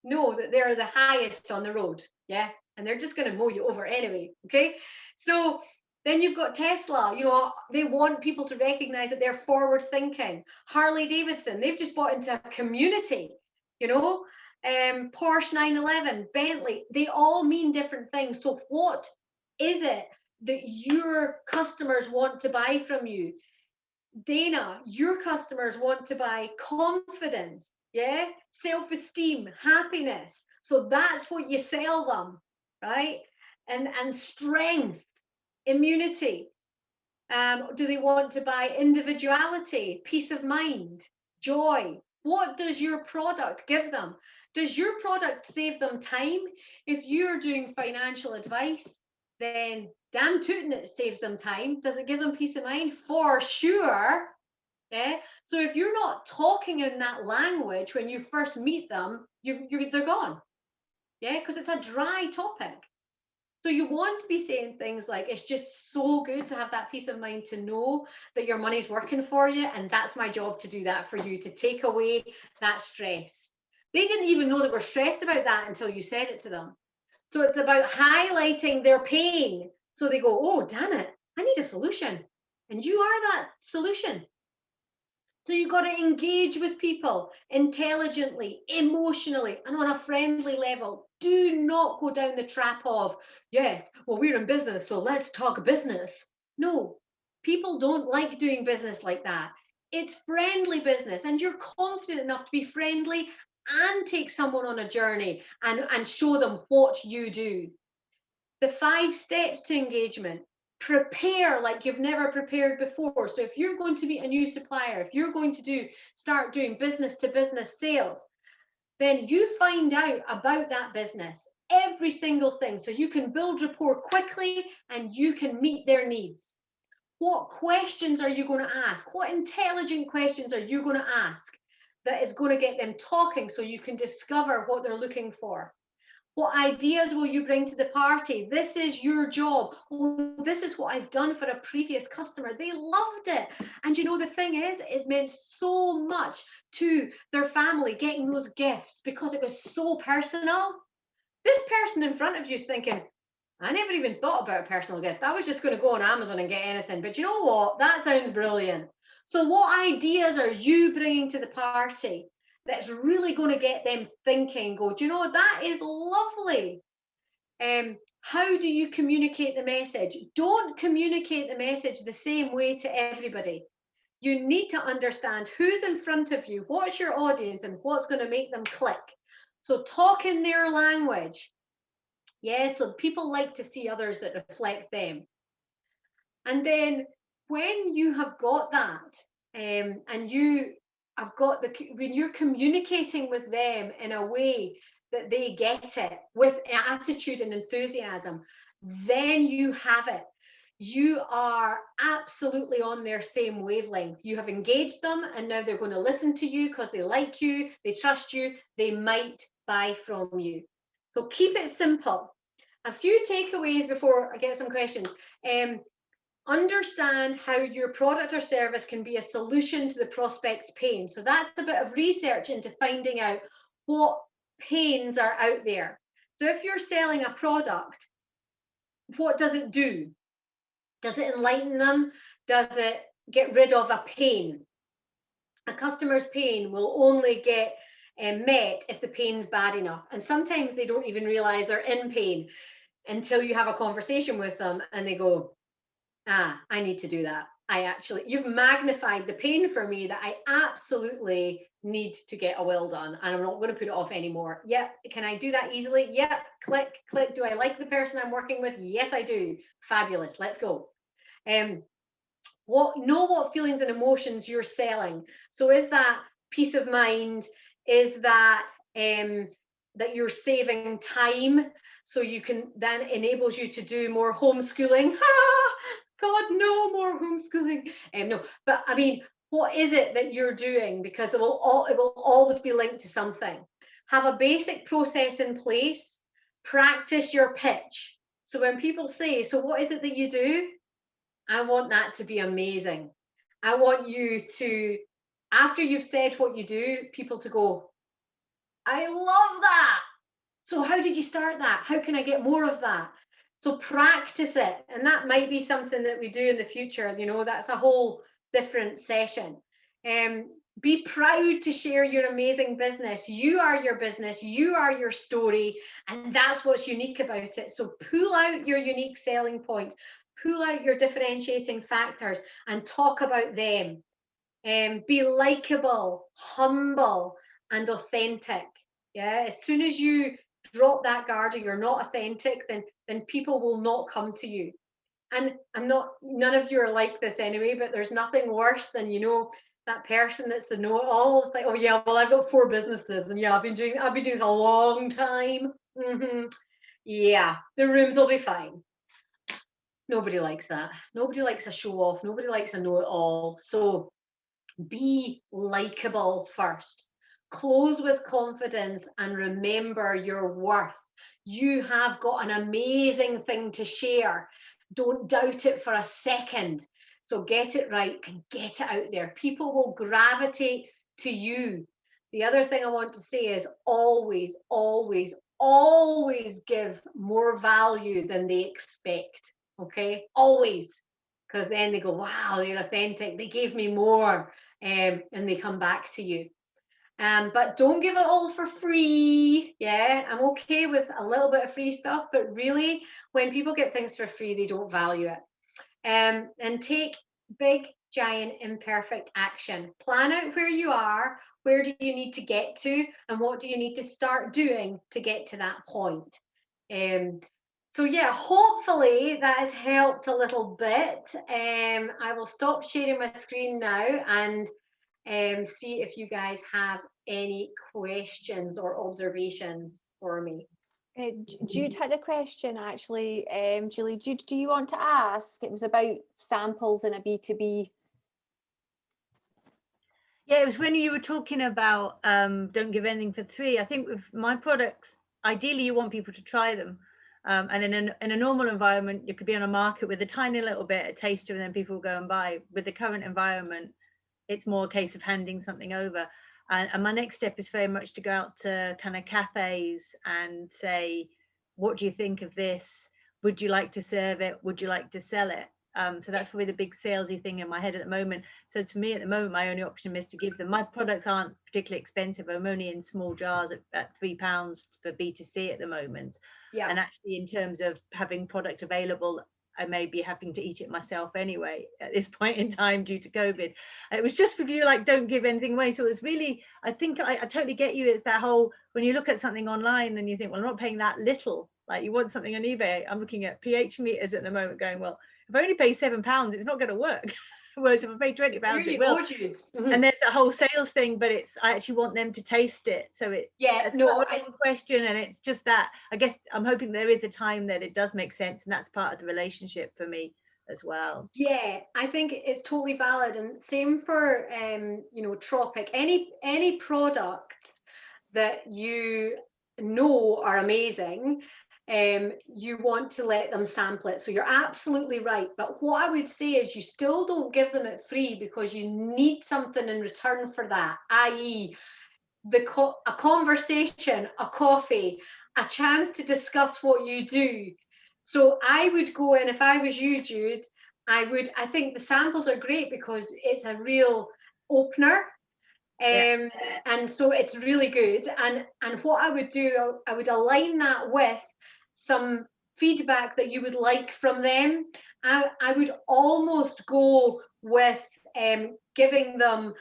know that they're the highest on the road. Yeah. And they're just going to mow you over anyway. Okay. So then you've got Tesla, you know, they want people to recognize that they're forward thinking. Harley Davidson, they've just bought into a community, you know, Porsche 911, Bentley, they all mean different things. So what is it that your customers want to buy from you? Dana, your customers want to buy confidence, yeah, self-esteem, happiness. So that's what you sell them, right? And strength, immunity. Do they want to buy individuality, peace of mind, joy? What does your product give them? Does your product save them time? If you're doing financial advice, then damn tootin' it saves them time. Does it give them peace of mind? For sure. Yeah. So if you're not talking in that language when you first meet them, they're gone. Yeah, because it's a dry topic. So you want to be saying things like, it's just so good to have that peace of mind to know that your money's working for you. And that's my job to do that for you, to take away that stress. They didn't even know they were stressed about that until you said it to them. So it's about highlighting their pain. So they go, oh, damn it, I need a solution. And you are that solution. So you've got to engage with people intelligently, emotionally, and on a friendly level. Do not go down the trap of, yes, well, we're in business, so let's talk business. No, people don't like doing business like that. It's friendly business, and you're confident enough to be friendly and take someone on a journey and show them what you do. The 5 steps to engagement. Prepare like you've never prepared before. So if you're going to meet a new supplier, if you're going to start doing business to business sales, then you find out about that business, every single thing, so you can build rapport quickly and you can meet their needs. What questions are you going to ask? What intelligent questions are you going to ask that is going to get them talking so you can discover what they're looking for? What ideas will you bring to the party? This is your job. Oh, this is what I've done for a previous customer. They loved it. And you know, the thing is, it meant so much to their family getting those gifts because it was so personal. This person in front of you is thinking, I never even thought about a personal gift. I was just going to go on Amazon and get anything. But you know what? That sounds brilliant. So what ideas are you bringing to the party that's really going to get them thinking, go, do you know, that is lovely. How do you communicate the message? Don't communicate the message the same way to everybody. You need to understand who's in front of you, what's your audience, and what's going to make them click. So talk in their language. Yeah, so people like to see others that reflect them. And then when you have got that, and you have got when you're communicating with them in a way that they get it with attitude and enthusiasm, then you have it. You are absolutely on their same wavelength. You have engaged them, and now they're going to listen to you because they like you, they trust you, they might buy from you. So keep it simple. A few takeaways before I get some questions. Understand how your product or service can be a solution to the prospect's pain. So that's a bit of research into finding out what pains are out there. So if you're selling a product, what does it do? Does it enlighten them? Does it get rid of a pain? A customer's pain will only get met if the pain's bad enough. And sometimes they don't even realize they're in pain until you have a conversation with them and they go, I need to do that. You've magnified the pain for me that I absolutely need to get a will done, and I'm not going to put it off anymore. Yep. Can I do that easily? Yep. Click, click. Do I like the person I'm working with? Yes, I do. Fabulous. Let's go. Know what feelings and emotions you're selling. So is that peace of mind? Is that that you're saving time so you can then enables you to do more homeschooling? God, no more homeschooling. No, but I mean, what is it that you're doing? Because it will always be linked to something. Have a basic process in place. Practice your pitch. So when people say, so what is it that you do? I want that to be amazing. I want you to, after you've said what you do, people to go, I love that. So how did you start that? How can I get more of that? So practice it. And that might be something that we do in the future. You know, that's a whole different session. Be proud to share your amazing business. You are your business. You are your story. And that's what's unique about it. So pull out your unique selling points. Pull out your differentiating factors and talk about them. Be likable, humble, and authentic. Yeah, as soon as you drop that guard or you're not authentic, then people will not come to you. And none of you are like this anyway, but there's nothing worse than, you know, that person that's the know-it-all. It's like, oh yeah, well, I've got 4 businesses, and yeah, I've been doing this a long time. Yeah, the rooms will be fine. Nobody likes that. Nobody likes a show off. Nobody likes a know it all. So be likable first. Close with confidence and remember your worth. You have got an amazing thing to share. Don't doubt it for a second. So get it right and get it out there. People will gravitate to you. The other thing I want to say is always, always, always give more value than they expect. Okay? Always. Because then they go, wow, they're authentic. They gave me more. And they come back to you. But don't give it all for free. Yeah, I'm okay with a little bit of free stuff, but really, when people get things for free, they don't value it. And take big, giant, imperfect action. Plan out where you are, where do you need to get to, and what do you need to start doing to get to that point. Um, so yeah, hopefully that has helped a little bit. I will stop sharing my screen now and see if you guys have any questions or observations for me. Jude had a question actually, Julie. Jude, do you want to ask? It was about samples in a B2B. Yeah, it was when you were talking about don't give anything for free. I think with my products, ideally you want people to try them. And in a normal environment, you could be on a market with a tiny little bit, a taster, and then people will go and buy. With the current environment, it's more a case of handing something over. And my next step is very much to go out to kind of cafes and say, what do you think of this? Would you like to serve it? Would you like to sell it? So that's probably the big salesy thing in my head at the moment. So to me at the moment, my only option is to give them. My products aren't particularly expensive. I'm only in small jars at £3 for B2C at the moment. Yeah. And actually in terms of having product available, I may be having to eat it myself anyway at this point in time due to COVID. It was just with you, like, don't give anything away. So it was really, I think I totally get you. It's that whole, when you look at something online and you think, well, I'm not paying that little, like you want something on eBay. I'm looking at pH meters at the moment going, well, if I only pay £7, it's not going to work. Whereas if I pay £20, it will. And there's that whole sales thing, but it's, I actually want them to taste it. So it's a question, and it's just that, I guess I'm hoping there is a time that it does make sense, and that's part of the relationship for me as well. Yeah, I think it's totally valid, and same for Tropic. Any products that you know are amazing, you want to let them sample it. So you're absolutely right. But what I would say is you still don't give them it free, because you need something in return for that, i.e. a conversation, a coffee, a chance to discuss what you do. So I would go in, if I was you, Jude, I think the samples are great because it's a real opener. And so it's really good. And what I would do, I would align that with some feedback that you would like from them. I would almost go with giving them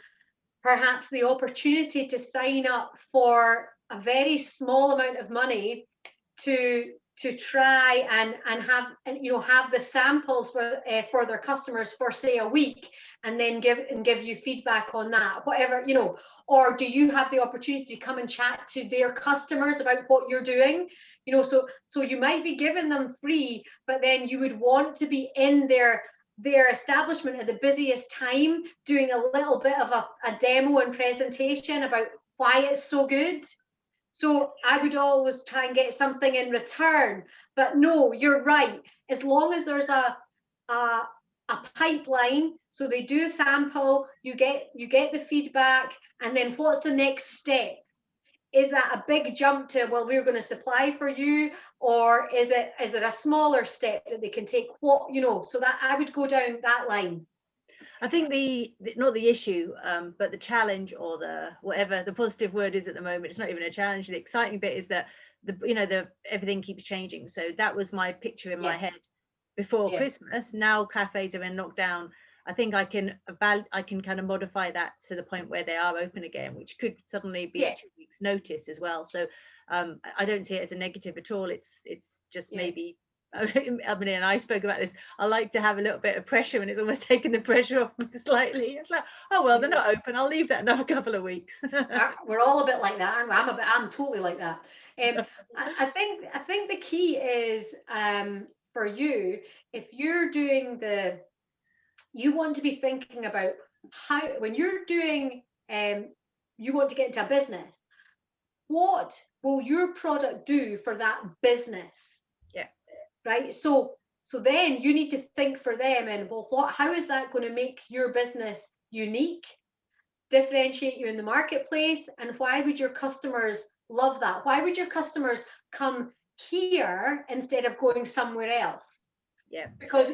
perhaps the opportunity to sign up for a very small amount of money to try and have the samples for their customers for, say, a week, and then give you feedback on that, whatever, or do you have the opportunity to come and chat to their customers about what you're doing, so you might be giving them free, but then you would want to be in their establishment at the busiest time doing a little bit of a demo and presentation about why it's so good. So I would always try and get something in return. But no, you're right. As long as there's a pipeline, so they do a sample, you get the feedback, and then what's the next step? Is that a big jump to, well, we're going to supply for you, or is it a smaller step that they can take? So that I would go down that line. I think not the issue, but the challenge, or whatever the positive word is at the moment, it's not even a challenge. The exciting bit is that everything keeps changing. So that was my picture in my head before Christmas. Now cafes are in lockdown. I think I can kind of modify that to the point where they are open again, which could suddenly be 2 weeks notice as well. So I don't see it as a negative at all. It's just maybe, Ebony and I spoke about this. I like to have a little bit of pressure, and it's almost taken the pressure off me slightly. It's like, oh well, they're not open, I'll leave that another couple of weeks. We're all a bit like that, aren't we? I'm totally like that. I think the key is for you, if you're doing you want to be thinking about how, when you're doing, you want to get into a business, what will your product do for that business? Yeah. Right. So then you need to think for them, and well, how is that going to make your business unique, differentiate you in the marketplace, and why would your customers love that? Why would your customers come here instead of going somewhere else? Yeah. Because,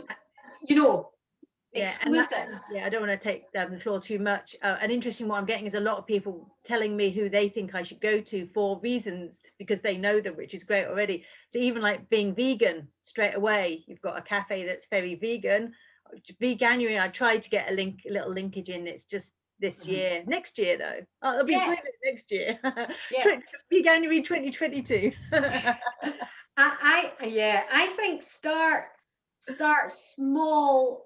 exclusive. I don't want to take the floor too much. An interesting one I'm getting is a lot of people telling me who they think I should go to for reasons, because they know them, which is great already. So even like being vegan, straight away, you've got a cafe that's very vegan. Veganuary, I tried to get a little linkage in. It's just this year. Next year though, it'll be brilliant next year. Veganuary 2022. I think start small,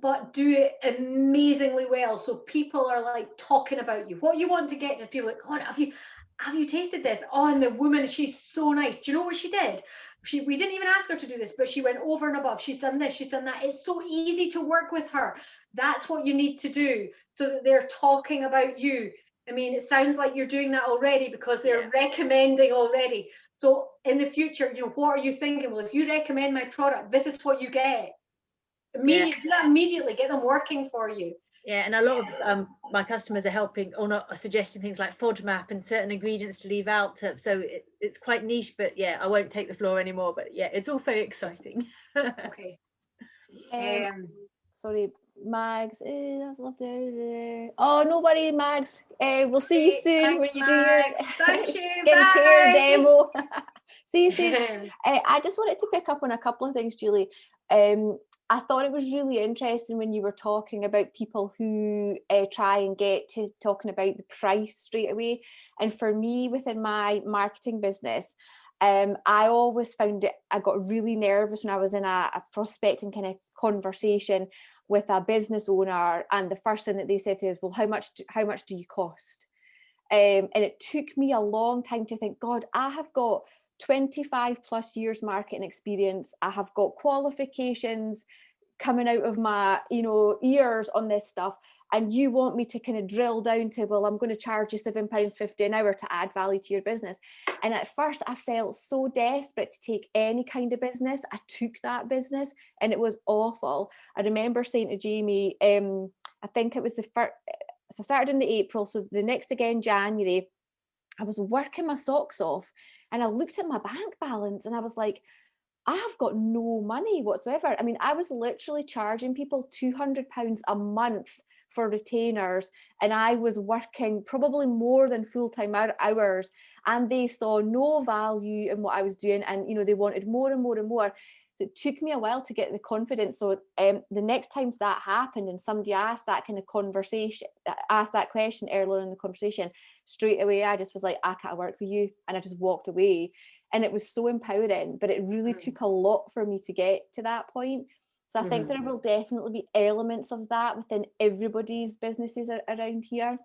but do it amazingly well, so people are like talking about you. What you want to get is people like, God, have you tasted this? Oh, and the woman, she's so nice. Do you know what she did? We didn't even ask her to do this, but she went over and above. She's done this, she's done that. It's so easy to work with her. That's what you need to do, so that they're talking about you. I mean, it sounds like you're doing that already, because they're recommending already. So in the future, what are you thinking? Well, if you recommend my product, this is what you get. Do that immediately. Get them working for you. Yeah, and a lot of my customers are helping, or not, are suggesting things like FODMAP and certain ingredients to leave out. So it's quite niche, but yeah, I won't take the floor anymore. But yeah, it's all very exciting. Okay. Sorry, Mags. I've loved it. Oh, no worry, Mags. We'll see you soon when you do your skincare demo. See you soon. I just wanted to pick up on a couple of things, Julie. I thought it was really interesting when you were talking about people who try and get to talking about the price straight away. And for me, within my marketing business, I always found it, I got really nervous when I was in a prospecting kind of conversation with a business owner, and the first thing that they said to us, well, how much do you cost? And it took me a long time to think, God, I have got 25 plus years marketing experience. I have got qualifications coming out of my, ears on this stuff. And you want me to kind of drill down to, well, I'm going to charge you £7.50 an hour to add value to your business. And at first I felt so desperate to take any kind of business. I took that business and it was awful. I remember saying to Jamie, I think it was the first, so I started in the April. So the next again, January, I was working my socks off and I looked at my bank balance and I was like, I have got no money whatsoever. I mean, I was literally charging people £200 a month for retainers, and I was working probably more than full-time hours, and they saw no value in what I was doing, and they wanted more and more and more. So it took me a while to get the confidence. So the next time that happened and somebody asked that kind of conversation, asked that question earlier in the conversation, straight away I just was like, I can't work with you, and I just walked away. And it was so empowering, but it really took a lot for me to get to that point. So I think there will definitely be elements of that within everybody's businesses around here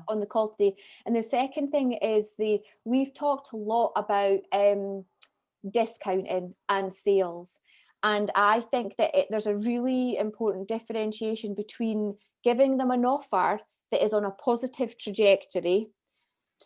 on the call today. And the second thing is we've talked a lot about discounting and sales. And I think that there's a really important differentiation between giving them an offer that is on a positive trajectory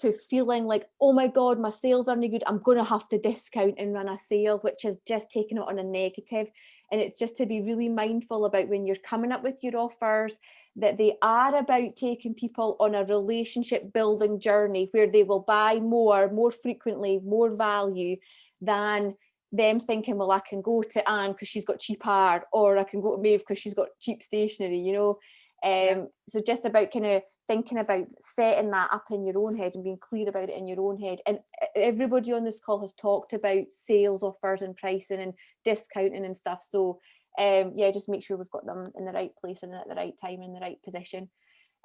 to feeling like, oh my God, my sales aren't good, I'm going to have to discount and run a sale, which is just taking it on a negative. And it's just to be really mindful about when you're coming up with your offers, that they are about taking people on a relationship building journey where they will buy more frequently, more value, than them thinking, well, I can go to Anne because she's got cheap art, or I can go to Maeve because she's got cheap stationery, So just about kind of thinking about setting that up in your own head and being clear about it in your own head. And everybody on this call has talked about sales offers and pricing and discounting and stuff. So just make sure we've got them in the right place and at the right time in the right position.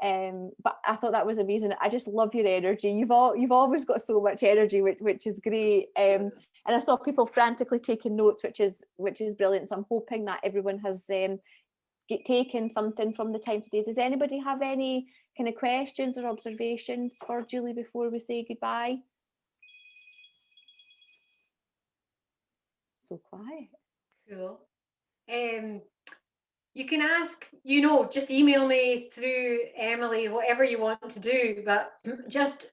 But I thought that was amazing. I just love your energy. You've always got so much energy, which is great. And I saw people frantically taking notes, which is brilliant. So I'm hoping that everyone has taken something from the time today. Does anybody have any kind of questions or observations for Julie before we say goodbye? So quiet. Cool. You can ask, you know, just email me through Emily, whatever you want to do, but just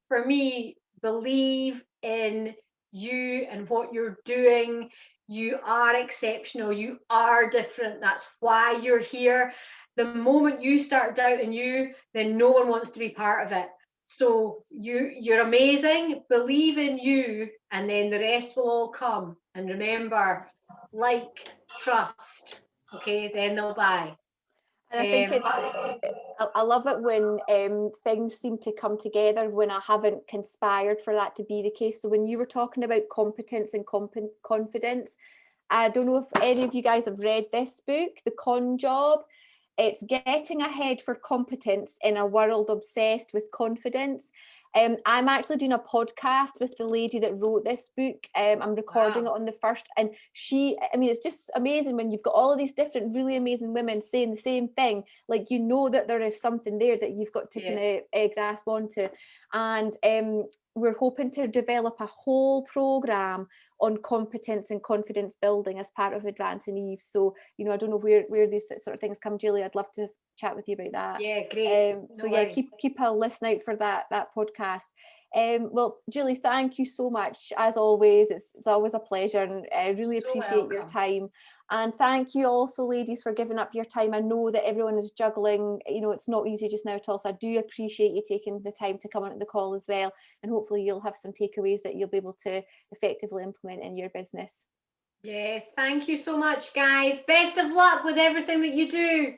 for me, believe in you and what you're doing. You are exceptional. You are different. That's why you're here. The moment you start doubting you, then no one wants to be part of it. So you're amazing. Believe in you, and then the rest will all come. And remember, like, trust. Okay, then they'll buy. And I think I love it when things seem to come together when I haven't conspired for that to be the case. So when you were talking about competence and confidence, I don't know if any of you guys have read this book, The Con Job. It's getting ahead for competence in a world obsessed with confidence. I'm actually doing a podcast with the lady that wrote this book. I'm recording it on the 1st, and it's just amazing when you've got all of these different really amazing women saying the same thing. Like, you know that there is something there that you've got to kind of grasp onto. And we're hoping to develop a whole program on competence and confidence building as part of Advancing Eve. So, you know, I don't know where these sort of things come, Julie. I'd love to chat with you about that. Yeah, great. Keep a listen out for that podcast. Well, Julie, thank you so much. As always, it's always a pleasure, and I really appreciate your time. And thank you also, ladies, for giving up your time. I know that everyone is juggling, you know, it's not easy just now at all. So I do appreciate you taking the time to come on the call as well. And hopefully you'll have some takeaways that you'll be able to effectively implement in your business. Yeah, thank you so much, guys. Best of luck with everything that you do.